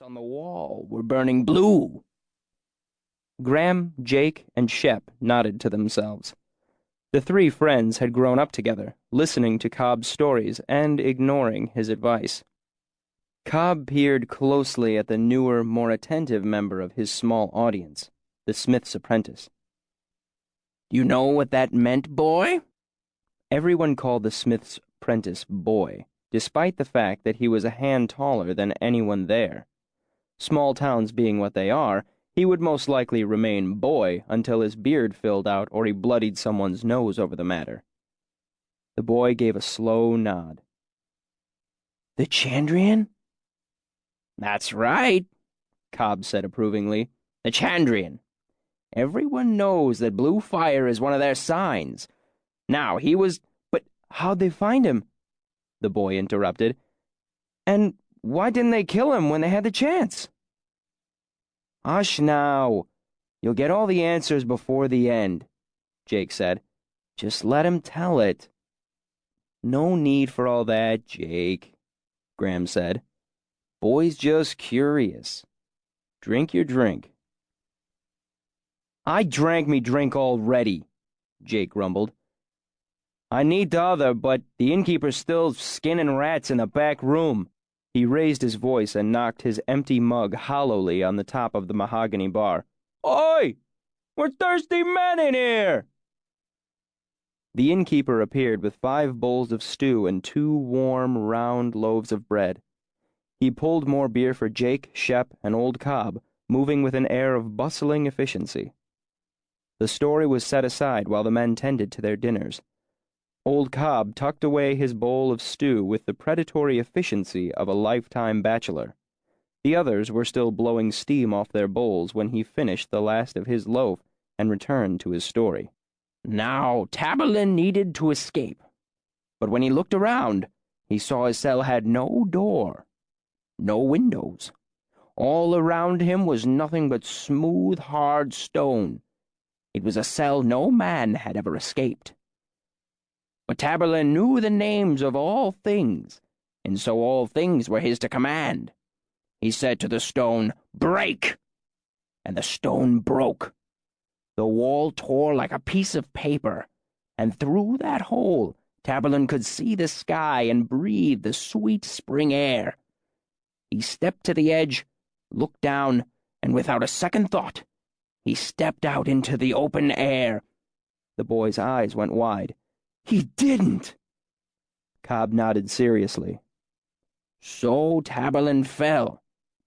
on the wall were burning blue. Graham, Jake, and Shep nodded to themselves. The three friends had grown up together, listening to Cobb's stories and ignoring his advice. Cobb peered closely at the newer, more attentive member of his small audience, the smith's apprentice. "You know what that meant, boy?" Everyone called the smith's apprentice boy, despite the fact that he was a hand taller than anyone there. Small towns being what they are, he would most likely remain boy until his beard filled out or he bloodied someone's nose over the matter. The boy gave a slow nod. "The Chandrian?" "That's right," Cobb said approvingly. "The Chandrian. Everyone knows that blue fire is one of their signs. Now, he was—" "But how'd they find him?" the boy interrupted. "And why didn't they kill him when they had the chance?" "Hush now. You'll get all the answers before the end," Jake said. "Just let him tell it." "No need for all that, Jake," Graham said. "Boy's just curious. Drink your drink." "I drank me drink already," Jake grumbled. "I need the other, but the innkeeper's still skinning rats in the back room." He raised his voice and knocked his empty mug hollowly on the top of the mahogany bar. "Oi! We're thirsty men in here!" The innkeeper appeared with 5 bowls of stew and 2 warm, round loaves of bread. He pulled more beer for Jake, Shep, and old Cobb, moving with an air of bustling efficiency. The story was set aside while the men tended to their dinners. Old Cobb tucked away his bowl of stew with the predatory efficiency of a lifetime bachelor. The others were still blowing steam off their bowls when he finished the last of his loaf and returned to his story. Now, Taborlin needed to escape, but when he looked around, he saw his cell had no door, no windows. All around him was nothing but smooth, hard stone. It was a cell no man had ever escaped. But Taborlin knew the names of all things, and so all things were his to command. He said to the stone, "Break!" and the stone broke. The wall tore like a piece of paper, and through that hole Taborlin could see the sky and breathe the sweet spring air. He stepped to the edge, looked down, and without a second thought, he stepped out into the open air. The boy's eyes went wide. "He didn't!" Cobb nodded seriously. So Taborlin fell,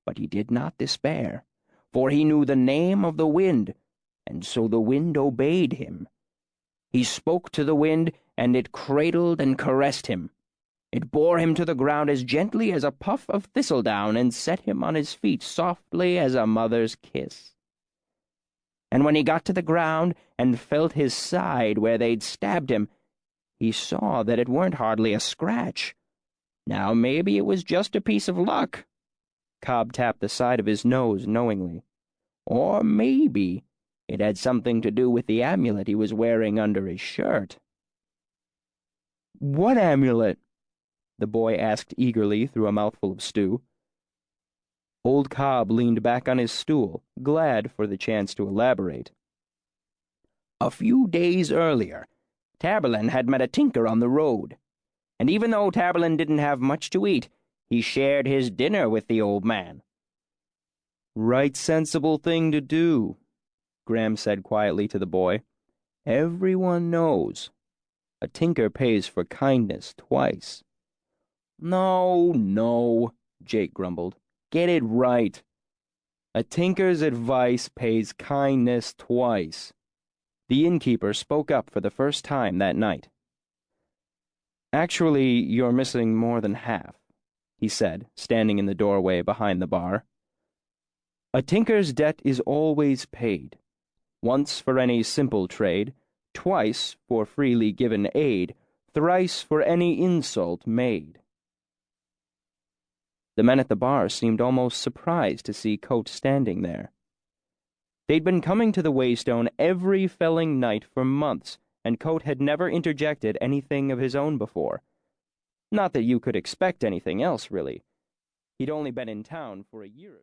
but he did not despair, for he knew the name of the wind, and so the wind obeyed him. He spoke to the wind, and it cradled and caressed him. It bore him to the ground as gently as a puff of thistledown and set him on his feet softly as a mother's kiss. And when he got to the ground and felt his side where they'd stabbed him, he saw that it weren't hardly a scratch. Now maybe it was just a piece of luck. Cobb tapped the side of his nose knowingly. Or maybe it had something to do with the amulet he was wearing under his shirt. "What amulet?" the boy asked eagerly through a mouthful of stew. Old Cobb leaned back on his stool, glad for the chance to elaborate. A few days earlier, Taborlin had met a tinker on the road, and even though Taborlin didn't have much to eat, he shared his dinner with the old man. "Right sensible thing to do," Graham said quietly to the boy. "Everyone knows. A tinker pays for kindness twice." No, Jake grumbled. "Get it right. A tinker's advice pays kindness twice." The innkeeper spoke up for the first time that night. "Actually, you're missing more than half," he said, standing in the doorway behind the bar. "A tinker's debt is always paid. Once for any simple trade, twice for freely given aid, thrice for any insult made." The men at the bar seemed almost surprised to see Kvothe standing there. They'd been coming to the Waystone every felling night for months, and Kvothe had never interjected anything of his own before. Not that you could expect anything else, really. He'd only been in town for a year or